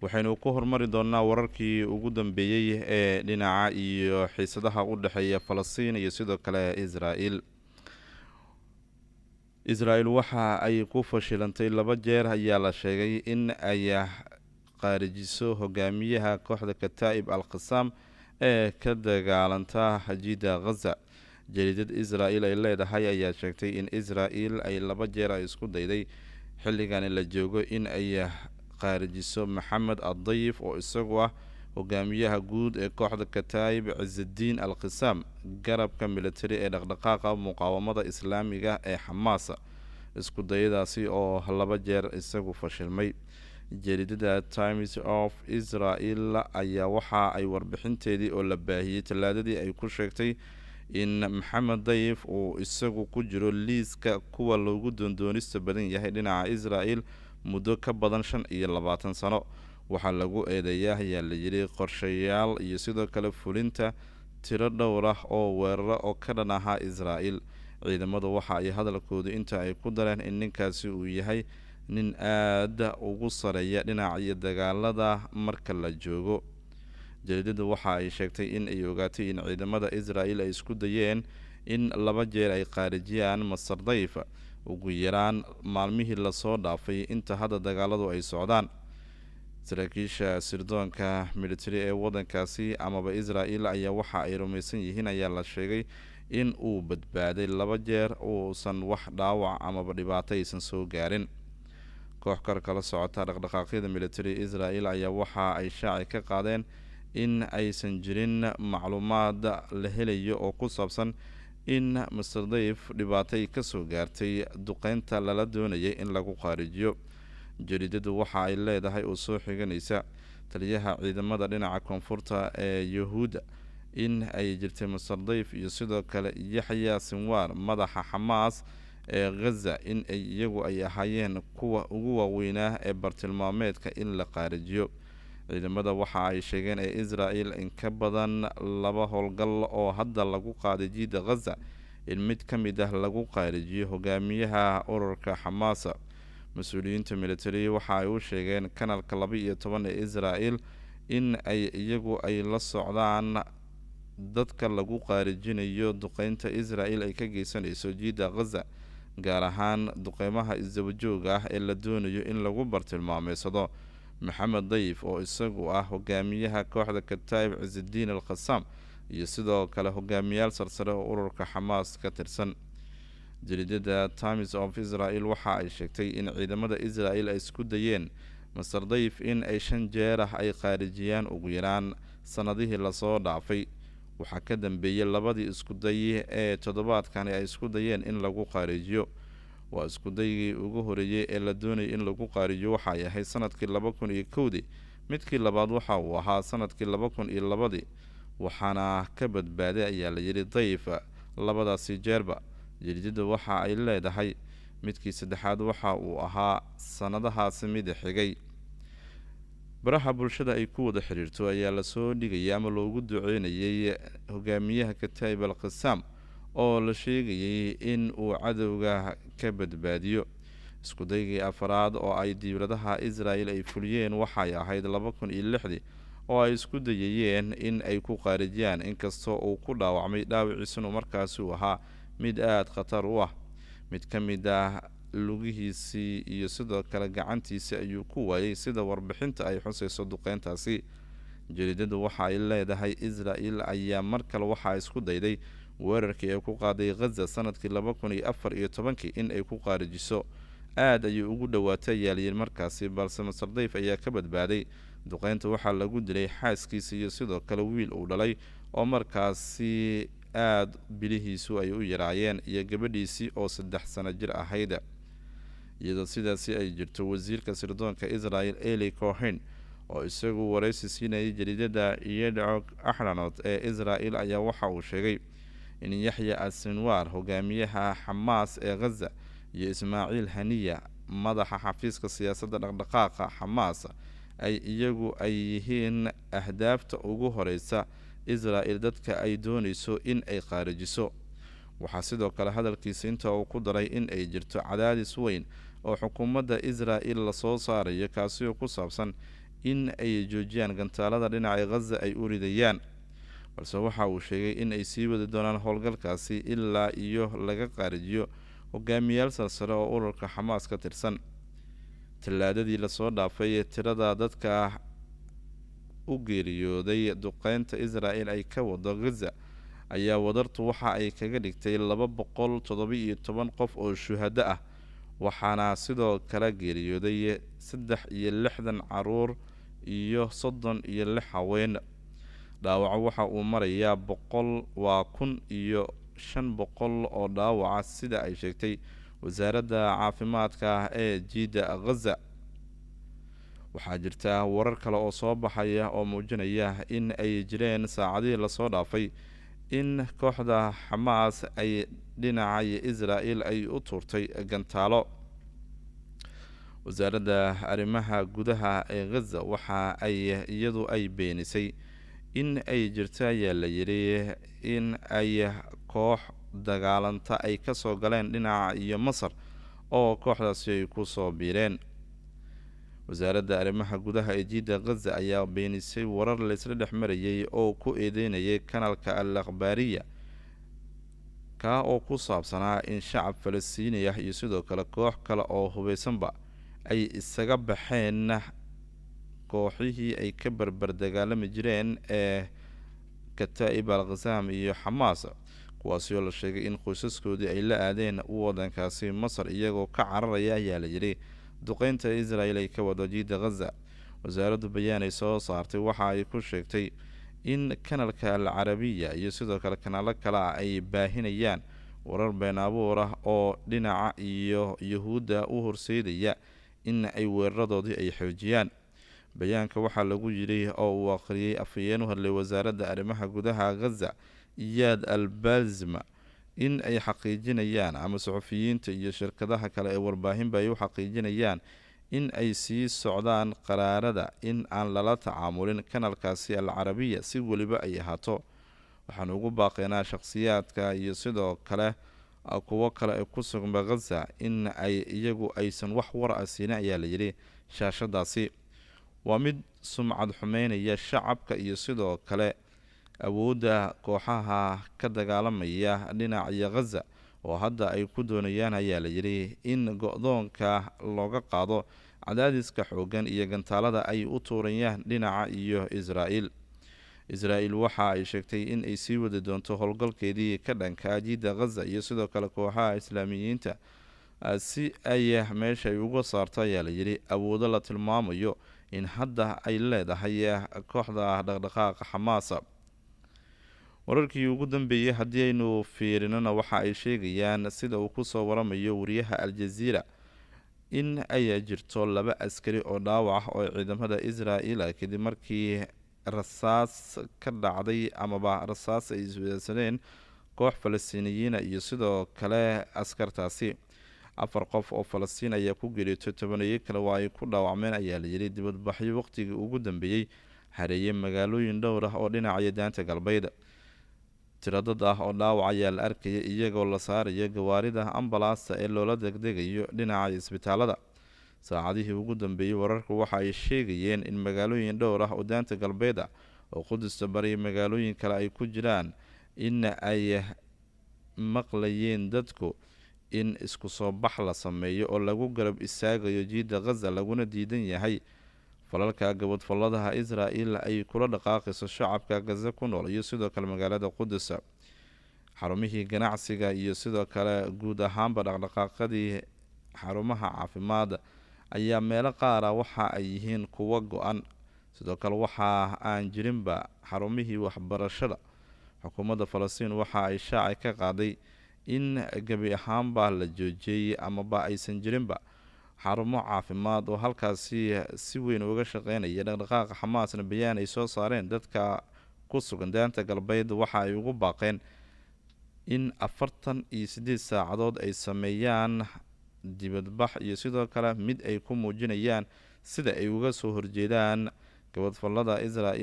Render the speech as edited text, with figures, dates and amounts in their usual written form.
waxaynu ku hormari doonaa wararkii ugu dambeeyay ee dhinaca iyo xiisadaha u dhaxeeya Falastiin iyo sidoo kale Israel waxa ay ku fashilantay 2 jeer ayaa la sheegay in ay qaarijiso hogaamiyaha kooxda Kataib al-Qassam ee ka dagaalanta xajida Gaza. Jariidad Israel ay leedahay ayaa sheegtay in Israel ay 2 jeer ay isku dayday xilligan la joogo in ay qaarijiso Maxamed Ad-Dayif oo isagu ah hogaamiyaha guud ee kooxda Kataib Izzuddin al-Qassam, garabka military ee dhaqdhaqaaqa muqaawamada Islaamiga ee Hamas. Isku dayadaasi oo 2 jeer isagu fashilmay. Jariidada Times of Israel ayaa waxa ay warbixinteedii oo la baahiyay Talaadadii ay ku sheegtay in Maxamed Dayif uu isagu ku jiro liiska kuwa loogu doondoonista badan yahay dhinaca Israel muddo ka badan 25 sano. waxaa lagu eedeeyaa ayaa la yiri qorshayaal iyo sidoo kale fulinta tiro dhowr ah oo weeraro oo ka dhan ahaa Israel. Ciidamadu waxa ay hadalkoodu inta ay ku dareen in ninkaasi uu yahay nin aad ugu sareeya dhinaca dagaalada marka la joogo. Jariidadu waxa ay sheegtay in ay ogaatay in ciidamada Israel ay isku dayeen in 2 jeer ay qaarijiyaan Masar Dayif ugu yaraan maalmihii la soo dhaafay inta hadda dagaaladu ay socdaan. Saraakiisha sirdoonka military ee wadankaasi amaba Israel ayaa waxa ay rumaysan yihiin ayaa la sheegay in uu badbaaday 2 jeer uusan wax dhaawac amaba dhibaato aysan soo gaarin. koox kala socota dhaqdhaqaaqyada military Israel ayaa waxa ay shaaci ka qaadeen in aysan jirin macluumaad la helayo oo ku saabsan in Masar Dayif dhibaato ka soo gaartay duqeynta lala doonayay in lagu qaarijiyo. Jariidadu waxa ay leedahay oo soo xiganaysa taliyaha ciidamada dhinaca koonfurta ee Yahuuda in ay jirtay Masar Dayif iyo sidoo kale Yahya Sinwar madaxa Hamas ee Gaza in ay iyagu ay ahaayeen kuwa ugu waaweynaa ee bartilmaameedka in la qaarijiyo. ciidamada waxa ay sheegeen ee Israel in ka badan 2 howlgal oo hadda lagu qaaday jiida Gaza in mid ka mid ah lagu qaarijiyo hogaamiyaha ururka Hamas. Mas'uuliyiinta military waxa ay u sheegeen kanalka 12 ee Israel in ay iyagu ay la socdaan dadka lagu qaarijinayo duqeynta Israel ay ka geysanayso jiida Gaza, gaar ahaan duqeymaha isdabajooga ah ee la doonayo in lagu bartilmaameedsado Maxamed Dayif oo isagu ah hogaamiyaha kooxda Kataib Izzuddin al-Qassam iyo sidoo kale hogaamiyaal sarsare oo ururka Hamas ka tirsan. Jariidada Times of Israel waxa ay sheegtay in ciidamada Israel ay isku dayeen Masar Dayif in ay 5 jeer ay qaarijiyaan ugu yaraan sanadihii la soo dhaafay. waxaa ka dambeeyay 2 isku day ee toddobaadkan ay isku dayeen in lagu qaarijiyo. waa isku daygii ugu horeeyay ee la doonayay in lagu qaarijiyo waxa ay ahayd sanadkii 2001. midkii labaad waxa uu ahaa sanadkii 2002 waxaana ka badbaaday ayaa la yiri Dayif 2daasi jeerba. jariidadu waxa ay leedahay midkii saddexaad waxa uu ahaa sanadahaasi mid xigay. baraha bulshada ay ku wada xiriirto ayaa la soo dhigay ama loogu duceynayay hogaamiyaha Kataib al-Qassam oo la sheegayay in uu cadowga ka badbaadiyo. isku daygii afraad oo ay diiradaha Israel ay fuliyeen waxay ahayd 2006 oo ay isku dayayeen in ay ku qaarijiyaan inkastoo uu ku dhaawacmay dhaawiciisuna markaasi uu ahaa mid aad khatar u ah. mid ka mid ah lugihiisii iyo sidoo kale gacantiisa ayuu ku waayay sida warbixinta ay xusayso duqeyntaasi. jariidadu waxa ay leedahay Israel ayaa mar kale waxa isku dayday weerarkii ay ku qaaday Gaza sanadkii 2014 in ay ku qaarijiso. aad ayuu ugu dhawaatay yaaliyeen markaasi, balse Masar Dayif ayaa ka badbaaday. duqeynta waxaa lagu dilay xaaskiisa iyo sidoo kale wiil uu dhalay oo markaasi aad bilihiisu ay u yaraayeen iyo gabadhiisii oo 3 sano jir ahayd. iyadoo sidaasi ay jirto, wasiirka sirdoonka Israel Eli Cohen oo isagu wareysi siinayay jariidada Yedioth Ahronot ee Israel ayaa waxa uu sheegay in Yahya Sinwar hogaamiyaha Hamas ee Gaza iyo Ismaaciil Haniya madaxa xafiiska siyaasadda dhaqdhaqaaqa Hamas ay iyagu ay yihiin ahdaafta ugu horeysa Israel dadka ay doonayso in ay qaarijiso. waxaa sidoo kale hadalkiisa inta uu ku daray in ay jirto cadaadis weyn oo xukuumadda Israel la soo saarayo kaasi oo ku saabsan in ay joojiyaan gantaalada dhinaca Gaza ay u ridayaan, balse waxa uu sheegay in ay sii wadi doonaan howlgalkaasi ilaa iyo laga qaarijiyo hogaamiyaal sarsare oo ururka Xamaas ka tirsan. Talaadadii la soo dhaafay, tirada dadka u geeriyooday duqeynta Israel ay ka wado Gaza ayaa wadartu waxa ay kaga dhigtay 217 qof oo shuhado ah, waxaana sidoo kale geeriyooday 63 caruur iyo 36 haween. dhaawaca waxa uu marayaa 1,500 oo dhaawaca sida ay sheegtay wasaaradda caafimaadka ee jiida Gaza. waxaa jirta warar kale oo soo baxaya oo muujinaya in ay jireen saacadihii lasoo dhaafay in kooxda Xamaas ay dhinaca Israel ay u tuurtay gantaalo. wasaaradda arrimaha gudaha ee Gaza waxa ay iyadu ay beenisay in ay jirta ayaa la yiri in ay koox dagaalanta ay ka soo galeen dhinaca iyo Masar oo kooxdaasi ay ku soo biireen. wasaaradda arrimaha gudaha ee jiida Gaza ayaa beenisay warar la isla dhex marayay oo ku eedeynayay kanaalka al-akhbaariya ka oo ku saabsanaa in shacab Falastiini ah iyo sidoo kale koox kale oo hubeysanba ay isaga baxeen kooxihii ay ka barbar dagaalami jireen ee Kataib al-Qassam iyo Xamaas, kuwaasi oo la sheegay in qoysaskoodii ay la aadeen wadankaasi Masar iyagoo ka cararaya ayaa la yiri duqeynta Israel ay ka wado jiida Gaza. wasaaraddu bayaan ay soo saartay waxa ay ku sheegtay in kanaalka al-Carabiya iyo sidoo kale kanaalo kale ay baahinayaan warar been abuur ah oo dhinaca iyo Yahuudda u horseedaya in ay weeraradoodii ay xoojiyaan. bayaanka waxaa lagu yiri oo uu akhriyay afhayeen u hadlay wasaaradda arrimaha gudaha Gaza Iyad al-Balzma in ay xaqiijinayaan ama suxufiyiinta iyo shirkadaha kale ee warbaahinba ay u xaqiijinayaan in ay sii socdaan qaraarada in aan lala tacaamulin kanaalkaasi al-Carabiya si weliba ay ahaato. waxaan ugu baaqaynaa shakhsiyaadka iyo sidoo kale kuwo kale ee ku sugan Gaza in ay iyagu aysan wax war ah siin ayaa la yiri shaashadaasi. waa mid sumcad xumeynaya shacabka iyo sidoo kale awoodda kooxaha ka dagaalamaya dhinaca Gaza oo hadda ay ku doonayaan ayaa la yiri in go'doonka looga qaado cadaadiska xoogan iyo gantaalada ay u tuurayaan dhinaca iyo Israel waxa ay sheegtay in ay sii wadi doonto howlgalkeedii ka dhanka jiida Gaza iyo sidoo kale kooxaha islaamiyiinta si ay meesha ay uga saarto ayaa la yiri awoodo la tilmaamayo in hadda ay leedahay kooxda dhaqdhaqaaqa Xamaas. wararkii ugu dambeeyay haddii aynu fiirinana waxa ay sheegayaan sida uu ku soo waramayo wariyaha Al Jazeera in ay jirto 2 askari oo dhaawac ah oo ciidamada Israel kadib markii rasaas ka dhacday amaba rasaas ay isweydaarsadeen koox Falastiiniyiin iyo sidoo kale askartaasi. 4 qof oo Falastiin ayaa ku geeriyooday, 10 kale waa ay ku dhaawacmeen ayaa la yiri dibadbaxyo waqtigii ugu dambeeyay hareeyay magaalooyin dhowr ah oo dhinaca daanta galbeed. tiradad ah oo dhaawac ayaa la arkayay iyagoo la saarayo gawaarida ambalaasta ee loola degdegayo dhinaca isbitaalada. saacadihii ugu dambeeyay wararku waxa ay sheegayeen in magaalooyin dhowr ah oo daanta galbeed ah oo Qudusta bari magaalooyin kale ay ku jiraan in ay maqlayeen dadku in isku soo bax la sameeyo oo lagu garab istaagayo jiida Gaza laguna diidan yahay falalka gabadfaladaha Israel ay kula dhaqaaqayso shacabka Gaza ku nool iyo sidoo kale magaalada Qudus. xarumihii ganacsiga iyo sidoo kale guud ahaanba dhaqdhaqaaqadii xarumaha caafimaad ayaa meelo qaar waxa ay yihiin kuwa go'an. sidoo kale waxa aan jirinba xarumihii waxbarashada. xukuumadda Falastiin waxa ay shaaci ka qaaday in gabi ahaanba la joojiyay amaba aysan jirinba xarumo caafimaad oo halkaasi si weyn uga shaqeynaya dhaqdhaqaaqa Xamaasna. bayaan ay soo saareen dadka ku sugan daanta galbeed waxa ay ugu baaqeen in 48 saacadood ay sameeyaan dibadbax iyo sidoo kale mid ay ku muujinayaan sida ay uga soo horjeedaan gabadfalada Israel